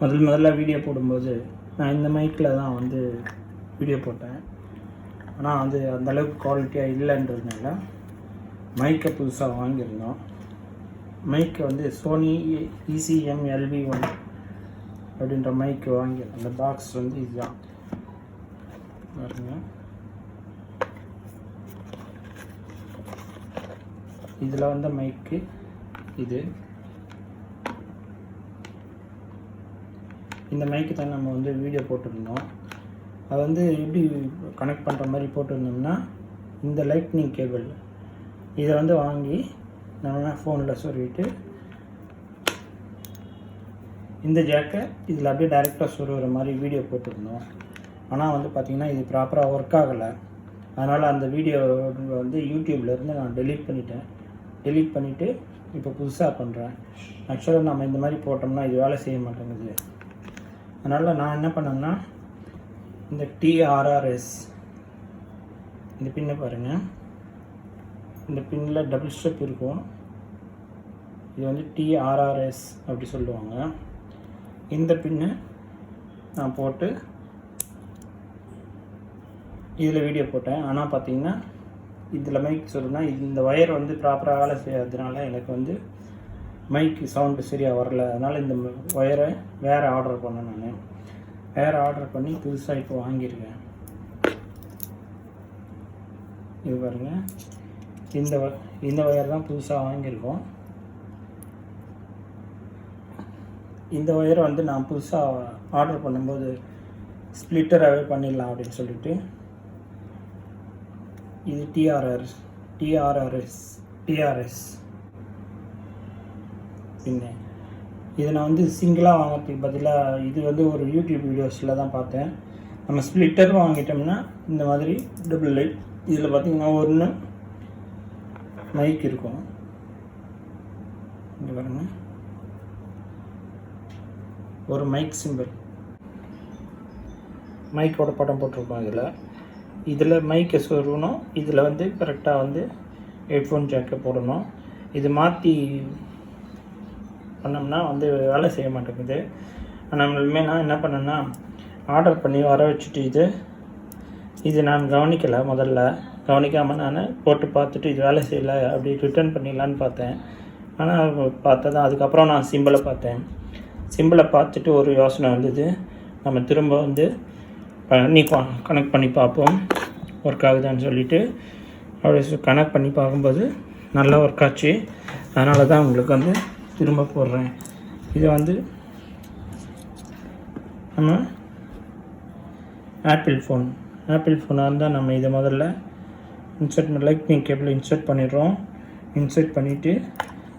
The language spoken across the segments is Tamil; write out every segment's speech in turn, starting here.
முதல்ல வீடியோ போடும்போது நான் இந்த மைக்கில் தான் வந்து வீடியோ போட்டேன். ஆனால் வந்து அந்தளவுக்கு குவாலிட்டியாக இல்லைன்றதுனால மைக்கை புதுசாக வாங்கியிருந்தோம். மைக்கை வந்து சோனி ECM LV1 அப்படின்ற மைக்கு வாங்கியிருந்தோம். அந்த பாக்ஸ் வந்து இதுதான் பாருங்க. இதில் வந்த மைக்கு இது. இந்த மைக்கு தான் நம்ம வந்து வீடியோ போட்டிருந்தோம். அது வந்து எப்படி கனெக்ட் பண்ணுற மாதிரி போட்டிருந்தோம்னா, இந்த லைட்னிங் கேபிள் இதை வந்து வாங்கி நம்ம ஃபோனில் சொருவிட்டு இந்த ஜாக்கை இதில் அப்படியே டைரெக்டாக சொருகிற மாதிரி வீடியோ போட்டிருந்தோம். ஆனால் வந்து பார்த்திங்கன்னா இது ப்ராப்பராக ஒர்க் ஆகலை. அதனால் அந்த வீடியோ வந்து யூடியூப்லேருந்து நான் டெலீட் பண்ணிவிட்டு இப்போ புதுசாக பண்ணுறேன். ஆக்சுவலாக நம்ம இந்த மாதிரி போட்டோம்னா இது வேலை செய்ய மாட்டேங்குது. அதனால் நான் என்ன பண்ணேன்னா, இந்த TRRS இந்த பின்னை பாருங்கள். இந்த பின்னில் டபுள் ஸ்டெப் இருக்கும். இது வந்து TRRS அப்படி சொல்லுவாங்க. இந்த பின்னை நான் போட்டு இதில் வீடியோ போட்டேன். ஆனால் பார்த்திங்கன்னா இதில் மைக் சொல்லுன்னா இந்த ஒயர் வந்து ப்ராப்பராக வேலை செய்யாததுனால எனக்கு வந்து மைக்கு சவுண்டு சரியாக வரல. அதனால் இந்த ஒயரை வேறு ஆர்டர் பண்ணேன். நான் வேறு ஆர்டர் பண்ணி புதுசாக இப்போ வாங்கியிருக்கேன். இது பாருங்கள், இந்த ஒயர் தான் புதுசாக வாங்கியிருக்கோம். இந்த ஒயரை வந்து நான் புதுசாக ஆர்டர் பண்ணும்போது ஸ்ப்ளிட்டராகவே பண்ணிடலாம் அப்படின்னு சொல்லிட்டு இது TRRS பின்ன இதை நான் வந்து சிங்கிளாக வாங்கிறதுக்கு பதிலாக இது வந்து ஒரு யூடியூப் வீடியோஸில் தான் பார்த்தேன். நம்ம ஸ்ப்ளிட்டர் வாங்கிட்டோம்னா இந்த மாதிரி டபுள் லைட் இதில் பார்த்திங்கன்னா ஒன்று மைக் இருக்கும். இங்கே பாருங்கள், ஒரு மைக் சிம்பிள், மைக்கோட படம் போட்டிருக்கோம். இதில் மைக்கை சொருகணும். இதில் வந்து கரெக்டாக வந்து ஹெட்ஃபோன் ஜாக்கை போடணும். இது மாற்றி பண்ணோம்னா வந்து வேலை செய்ய மாட்டேங்குது. நம்மளுமே நான் என்ன பண்ணேன்னா, ஆர்டர் பண்ணி வர வச்சுட்டு இது நான் கவனிக்காமல் நான் போட்டு பார்த்துட்டு இது வேலை செய்யலை அப்படி ரிட்டர்ன் பண்ணிடலான்னு பார்த்தேன். ஆனால் பார்த்ததான் அதுக்கப்புறம் நான் சிம்பிளை பார்த்துட்டு ஒரு யோசனை வந்தது. நம்ம திரும்ப வந்து கனெக்ட் பண்ணி பார்ப்போம் ஒர்க் ஆகுதான்னு சொல்லிவிட்டு அப்படி கனெக்ட் பண்ணி பார்க்கும்போது நல்லா ஒர்க் ஆச்சு. அதனால தான் உங்களுக்கு வந்து திரும்ப போடுறேன். இதை வந்து நம்ம ஆப்பிள் ஃபோனாக இருந்தால் நம்ம இதை முதல்ல லைட்னிங் கேபிள் இன்சர்ட் பண்ணிடுறோம். இன்சர்ட் பண்ணிவிட்டு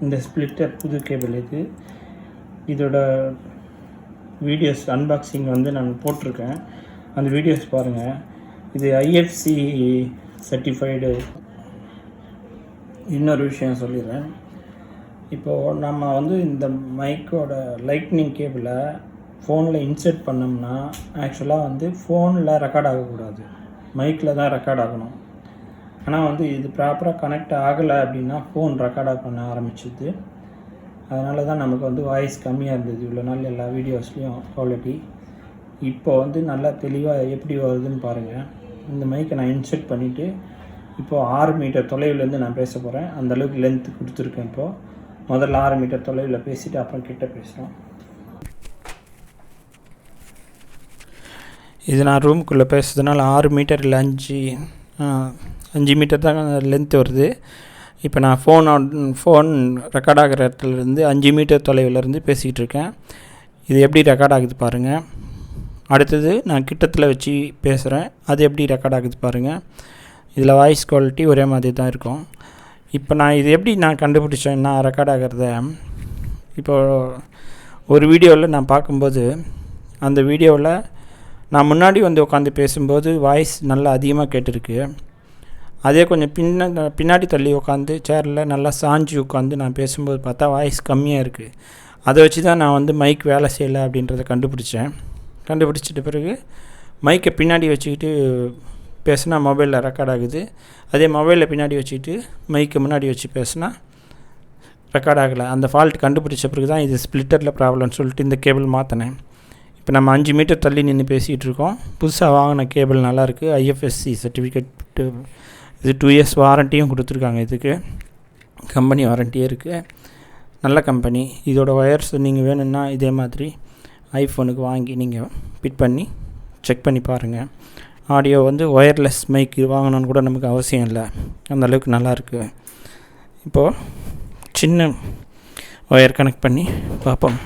இந்த ஸ்ப்ளிட்டர் புது கேபிள் இதோட வீடியோஸ் அன்பாக்சிங் வந்து நான் போட்டிருக்கேன். அந்த வீடியோஸ் பாருங்கள். இது IFC சர்டிஃபைடு. இன்னொரு விஷயம் சொல்லிடுறேன். இப்போது நம்ம வந்து இந்த மைக்கோட லைட்னிங் கேபிளை ஃபோனில் இன்சர்ட் பண்ணோம்னா ஆக்சுவலாக வந்து ஃபோனில் ரெக்கார்ட் ஆகக்கூடாது, மைக்கில் தான் ரெக்கார்ட் ஆகணும். ஆனால் வந்து இது ப்ராப்பராக கனெக்ட் ஆகலை அப்படின்னா ஃபோன் ரெக்கார்ட் பண்ண ஆரம்பிச்சிது. அதனால தான் நமக்கு வந்து வாய்ஸ் கம்மியாக இருந்தது இவ்வளோ நாள் எல்லா வீடியோஸ்லேயும் குவாலிட்டி. இப்போ வந்து நல்லா தெளிவாக எப்படி வருதுன்னு பாருங்கள். இந்த மைக்கை நான் இன்சர்ட் பண்ணிவிட்டு இப்போது 6 மீட்டர் தொலைவிலேருந்து நான் பேச போகிறேன். அந்தளவுக்கு லென்த்து கொடுத்துருக்கேன். இப்போது முதல்ல 6 மீட்டர் தொலைவில் பேசிவிட்டு அப்புறம் கிட்ட பேசுகிறோம். இது நான் ரூமுக்குள்ளே பேசுறதுனால 6 மீட்டர் இல்லை 5 மீட்டர் தான் லென்த் வருது. இப்போ நான் ஃபோன் ரெக்கார்ட் ஆகிற இடத்துலேருந்து 5 மீட்டர் தொலைவிலேருந்து பேசிக்கிட்டு இருக்கேன். இது எப்படி ரெக்கார்ட் ஆகுது பாருங்கள். அடுத்தது நான் கிட்டத்தில் வச்சு பேசுகிறேன், அது எப்படி ரெக்கார்ட் ஆகுது பாருங்கள். இதில் வாய்ஸ் குவாலிட்டி ஒரே மாதிரி தான் இருக்கும். இப்போ நான் இது எப்படி கண்டுபிடிச்சேன்னா ரெக்கார்ட் ஆகிறத, இப்போது ஒரு வீடியோவில் நான் பார்க்கும்போது அந்த வீடியோவில் நான் முன்னாடி வந்து உட்காந்து பேசும்போது வாய்ஸ் நல்லா அதிகமாக கேட்டிருக்கு. அதே கொஞ்சம் பின்னாடி தள்ளி உட்காந்து சேரில் நல்லா சாஞ்சி உட்காந்து நான் பேசும்போது பார்த்தா வாய்ஸ் கம்மியாக இருக்குது. அதை வச்சு தான் நான் வந்து மைக் வேலை செய்யலை அப்படின்றத கண்டுபிடிச்சிட்ட பிறகு மைக்கை பின்னாடி வச்சுக்கிட்டு பேசுனா மொபைலில் ரெக்கார்ட் ஆகுது. அதே மொபைலில் பின்னாடி வச்சுக்கிட்டு மைக்கை முன்னாடி வச்சு பேசுனா ரெக்கார்ட் ஆகலை. அந்த ஃபால்ட் கண்டுபிடிச்ச பிறகு தான் இது ஸ்ப்ளிட்டரில் ப்ராப்ளம்னு சொல்லிட்டு இந்த கேபிள் மாற்றினேன். இப்போ நம்ம 5 மீட்டர் தள்ளி நின்று பேசிகிட்டு இருக்கோம். புதுசாக வாங்கின கேபிள் நல்லாயிருக்கு. IFSC சர்டிஃபிகேட், இது 2 இயர்ஸ் வாரண்ட்டியும் கொடுத்துருக்காங்க. இதுக்கு கம்பெனி வாரண்ட்டியே இருக்குது. நல்ல கம்பெனி. இதோட ஒயர்ஸ் நீங்கள் வேணும்னா இதே மாதிரி ஐஃபோனுக்கு வாங்கி நீங்கள் ஃபிட் பண்ணி செக் பண்ணி பாருங்கள். ஆடியோ வந்து ஒயர்லெஸ் மைக் வாங்கணுன்னு கூட நமக்கு அவசியம் இல்லை, அந்தளவுக்கு நல்லாயிருக்கு. இப்போது சின்ன ஒயர் கனெக்ட் பண்ணி பார்ப்போம்.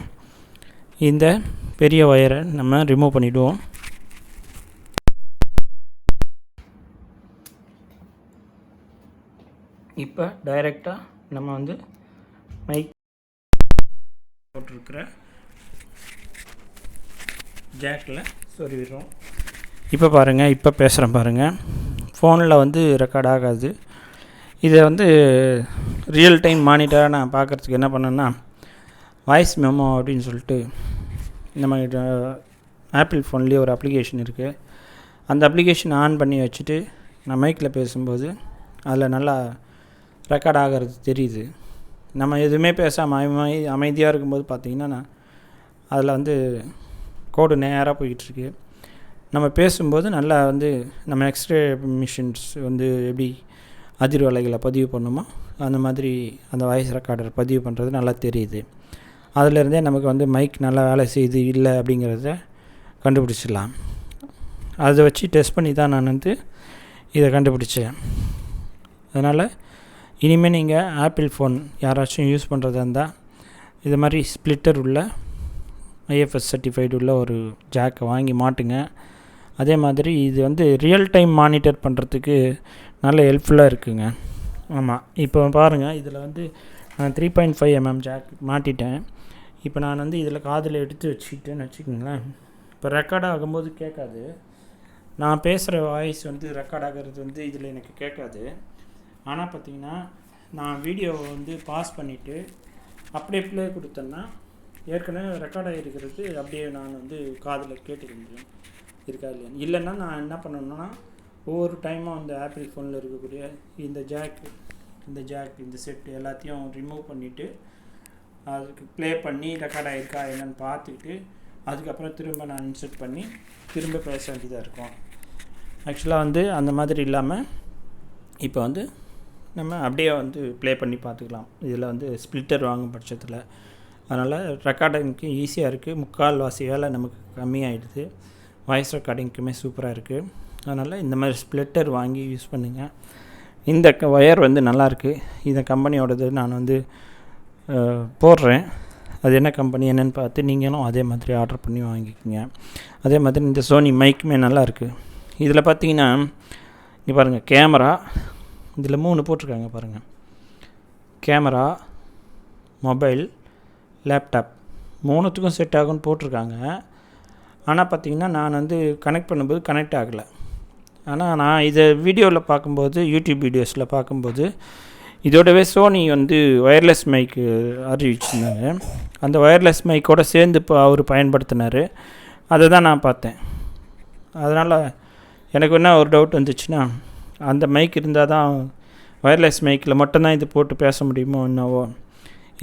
இந்த பெரிய ஒயரை நம்ம ரிமூவ் பண்ணிவிடுவோம். இப்போ டைரெக்டாக நம்ம வந்து மைக் போட்டிருக்கிற ஜாக்கில் சொருவிடுறோம். இப்போ பாருங்கள், இப்போ பேசுகிறேன் பாருங்கள். ஃபோனில் வந்து ரெக்கார்ட் ஆகாது. இதை வந்து ரியல் டைம் மானிட்டராக நான் பார்க்குறதுக்கு என்ன பண்ணேன்னா, வாய்ஸ் மெமோ அப்படின்னு சொல்லிட்டு நம்ம ஆப்பிள் ஃபோன்லேயே ஒரு அப்ளிகேஷன் இருக்குது. அந்த அப்ளிகேஷன் ஆன் பண்ணி வச்சுட்டு நான் மைக்கில் பேசும்போது அதில் நல்லா ரெக்கார்ட் ஆகிறது தெரியுது. நம்ம எதுவுமே பேசாமல் அமைதியாக இருக்கும்போது பார்த்திங்கன்னா அதில் வந்து கோடு நேராக போய்கிட்டுருக்கு. நம்ம பேசும்போது நல்லா வந்து நம்ம எக்ஸ்ரே மிஷின்ஸ் வந்து எப்படி அதிர்வலைகளை பதிவு பண்ணுமோ அந்த மாதிரி அந்த வாய்ஸ் ரெக்கார்டர் பதிவு பண்ணுறது நல்லா தெரியுது. அதிலேருந்தே நமக்கு வந்து மைக் நல்லா வேலை செய்யுது இல்லை அப்படிங்கிறத கண்டுபிடிச்சிடலாம். அதை வச்சு டெஸ்ட் பண்ணி தான் நான் வந்து இதை கண்டுபிடிச்சேன். அதனால் இனிமேல் நீங்கள் ஆப்பிள் ஃபோன் யாராச்சும் யூஸ் பண்ணுறதா இருந்தால் இது மாதிரி ஸ்ப்ளிட்டர் உள்ள IFS சர்டிஃபைடு உள்ள ஒரு ஜாக்கை வாங்கி மாட்டுங்க. அதே மாதிரி இது வந்து ரியல் டைம் மானிட்டர் பண்ணுறதுக்கு நல்ல ஹெல்ப்ஃபுல்லாக இருக்குங்க. ஆமாம், இப்போ பாருங்கள், இதில் வந்து நான் 3.5 mm ஜாக் மாட்டிட்டேன். இப்போ நான் வந்து இதில் காதில் எடுத்து வச்சுக்கிட்டேன்னு வச்சுக்கோங்களேன். இப்போ ரெக்கார்ட் ஆகும்போது கேட்காது. நான் பேசுகிற வாய்ஸ் வந்து ரெக்கார்ட் ஆகிறது வந்து இதில் எனக்கு கேட்காது. ஆனால் பார்த்திங்கன்னா நான் வீடியோவை வந்து பாஸ் பண்ணிவிட்டு அப்படியே ப்ளே கொடுத்தேன்னா ஏற்கனவே ரெக்கார்ட் ஆகிருக்கிறது அப்படியே நான் வந்து காதில் கேட்டுக்க முடியும், இருக்கா இல்லைன்னா நான் என்ன பண்ணணுன்னா ஒவ்வொரு டைமும் அந்த ஆப்பிள் ஃபோனில் இருக்கக்கூடிய இந்த ஜாக் இந்த செட்டு எல்லாத்தையும் ரிமூவ் பண்ணிவிட்டு அதுக்கு ப்ளே பண்ணி ரெக்கார்ட் ஆகிருக்கா என்னென்னு பார்த்துக்கிட்டு அதுக்கப்புறம் திரும்ப நான் இன்சர்ட் பண்ணி திரும்ப பேச வேண்டியதாக இருக்கும். ஆக்சுவலாக வந்து அந்த மாதிரி இல்லாமல் இப்போ வந்து நம்ம அப்படியே வந்து ப்ளே பண்ணி பார்த்துக்கலாம். இதில் வந்து ஸ்ப்ளிட்டர் வாங்கும் பட்சத்தில் அதனால் ரெக்கார்டிங்க்கு ஈஸியாக இருக்குது. முக்கால்வாசி வேலை நமக்கு கம்மியாகிடுது. வாய்ஸ் ரெக்கார்டிங்க்குமே சூப்பராக இருக்குது. அதனால் இந்த மாதிரி ஸ்ப்ளிட்டர் வாங்கி யூஸ் பண்ணுங்கள். இந்த ஒயர் வந்து நல்லாயிருக்கு. இந்த கம்பெனியோடது நான் வந்து போடுறேன். அது என்ன கம்பெனி என்னென்னு பார்த்து நீங்களும் அதே மாதிரி ஆர்டர் பண்ணி வாங்கிக்கோங்க. அதே மாதிரி இந்த சோனி மைக்குமே நல்லாயிருக்கு. இதில் பார்த்தீங்கன்னா இங்கே பாருங்கள், கேமரா இதில் 3 போட்டிருக்காங்க பாருங்கள். கேமரா, மொபைல், லேப்டாப் 3த்துக்கும் செட் ஆகும்னு போட்டிருக்காங்க. ஆனால் பார்த்திங்கன்னா நான் வந்து கனெக்ட் பண்ணும்போது கனெக்ட் ஆகலை. ஆனால் நான் இதை வீடியோவில் பார்க்கும்போது, யூடியூப் வீடியோஸில் பார்க்கும்போது இதோடவே சோனி வந்து ஒயர்லெஸ் மைக்கு அறிவிச்சிருந்தாங்க. அந்த ஒயர்லெஸ் மைக்கோடு சேர்ந்து இப்போ அவர் பயன்படுத்தினார். அதை தான் நான் பார்த்தேன். அதனால் எனக்கு என்ன ஒரு டவுட் வந்துச்சுன்னா, அந்த மைக் இருந்தால் தான் ஒயர்லெஸ் மைக்கில் மட்டும்தான் இது போட்டு பேச முடியுமோ என்னவோ,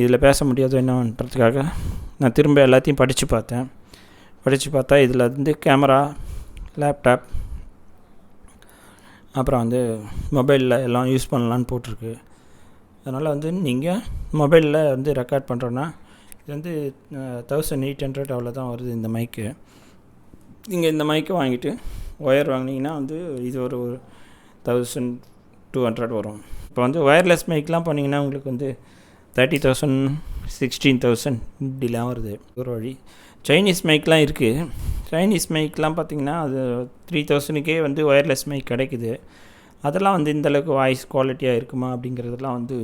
இதில் பேச முடியாதோ என்னன்றதுக்காக நான் திரும்ப எல்லாத்தையும் படித்து பார்த்தா இதில் வந்து கேமரா, லேப்டாப், அப்புறம் வந்து மொபைலில் எல்லாம் யூஸ் பண்ணலான்னு போட்டிருக்கு. அதனால் வந்து நீங்கள் மொபைலில் வந்து ரெக்கார்ட் பண்ணுறோன்னா இது வந்து 1800 அவ்வளோதான் வருது இந்த மைக்கு. நீங்கள் இந்த மைக்கை வாங்கிட்டு ஒயர் வாங்கினீங்கன்னா வந்து இது ஒரு 1200 வரும். இப்போ வந்து ஒயர்லெஸ் மைக்லாம் பண்ணிங்கன்னா உங்களுக்கு வந்து 30,000 16,000 இப்படிலாம் வருது ஒரு வழி. சைனீஸ் மைக்லாம் இருக்குது. சைனீஸ் மைக்லாம் பார்த்திங்கன்னா அது 3000க்கே வந்து ஒயர்லெஸ் மைக் கிடைக்குது. அதெல்லாம் வந்து இந்தளவுக்கு வாய்ஸ் குவாலிட்டியாக இருக்குமா அப்படிங்கிறதுலாம் வந்து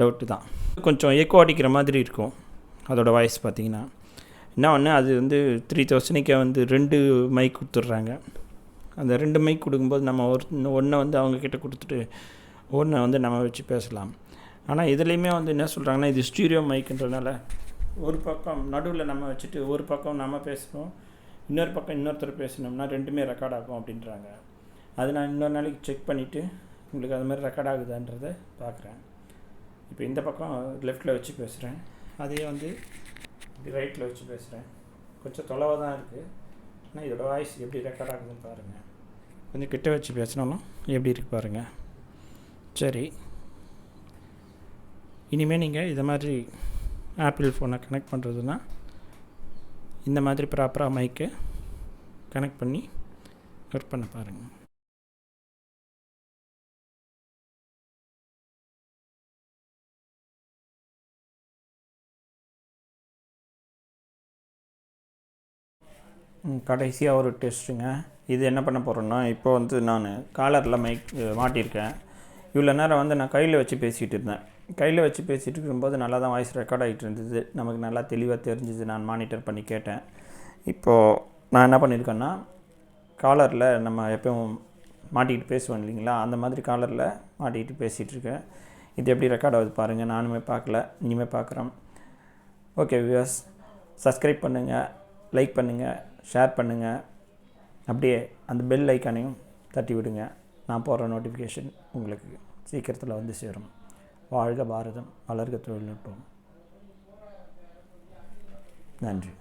டவுட்டு தான். கொஞ்சம் எக்கோ அடிக்கிற மாதிரி இருக்கும் அதோடய வாய்ஸ் பார்த்திங்கன்னா. என்ன ஒன்று, அது வந்து 3000க்கே வந்து 2 மைக் கொடுத்துட்றாங்க. அந்த 2 மைக் கொடுக்கும்போது நம்ம ஒன்றை வந்து அவங்கக்கிட்ட கொடுத்துட்டு ஒன்றை வந்து நம்ம வச்சு பேசலாம். ஆனால் இதுலேயுமே வந்து என்ன சொல்கிறாங்கன்னா, இது ஸ்டீரியோ மைக்குன்றதுனால ஒரு பக்கம் நடுவில் நம்ம வச்சுட்டு ஒரு பக்கம் நம்ம பேசணும், இன்னொரு பக்கம் இன்னொருத்தர் பேசணும்னா 2மே ரெக்கார்ட் ஆகும் அப்படின்றாங்க. அது நான் இன்னொரு நாளைக்கு செக் பண்ணிவிட்டு உங்களுக்கு அது மாதிரி ரெக்கார்ட் ஆகுதான்றதை பார்க்குறேன். இப்போ இந்த பக்கம் லெஃப்ட்டில் வச்சு பேசுகிறேன், அதே வந்து இப்படி ரைட்டில் வச்சு பேசுகிறேன். கொஞ்சம் தொலைவாக தான் இருக்குது. ஆனால் இதோட வாய்ஸ் எப்படி ரெக்கார்ட் ஆகுதுன்னு பாருங்கள். கொஞ்சம் கிட்ட வச்சு பேசினாலும் எப்படி இருக்குது பாருங்கள். சரி, இனிமேல் நீங்கள் இதை மாதிரி ஆப்பிள் ஃபோனை கனெக்ட் பண்ணுறதுன்னா இந்த மாதிரி ப்ராப்பராக மைக்கை கனெக்ட் பண்ணி ஒர்க் பண்ண பாருங்கள். கடைசியாக ஒரு டெஸ்ட்டுங்க. இது என்ன பண்ண போகிறேன்னா, இப்போ வந்து நான் காலரில் மைக் மாட்டியிருக்கேன். இவ்வளோ நேரம் வந்து நான் கையில் வச்சு பேசிகிட்டு இருந்தேன். கையில் வச்சு பேசிகிட்டு இருக்கும்போது நல்லா தான் வாய்ஸ் ரெக்கார்ட் ஆகிட்டு இருந்தது. நமக்கு நல்லா தெளிவாக தெரிஞ்சுது. நான் மானிட்டர் பண்ணி கேட்டேன். இப்போது நான் என்ன பண்ணியிருக்கேன்னா, காலரில் நம்ம எப்பவும் மாட்டிக்கிட்டு பேசுவோம் இல்லைங்களா, அந்த மாதிரி காலரில் மாட்டிக்கிட்டு பேசிகிட்ருக்கேன். இது எப்படி ரெக்கார்ட் ஆகுது பாருங்கள். நானுமே பார்க்கல, இனிமேல் பார்க்குறேன். ஓகே வியூவர்ஸ், சப்ஸ்கிரைப் பண்ணுங்கள், லைக் பண்ணுங்கள், ஷேர் பண்ணுங்கள். அப்படியே அந்த பெல் ஐக்கானையும் தட்டி விடுங்க. நான் போடுற நோட்டிஃபிகேஷன் உங்களுக்கு சீக்கிரத்தில் வந்து சேரும். வாழ்க பாரதம், வளர்க தொழில்நுட்பம். நன்றி.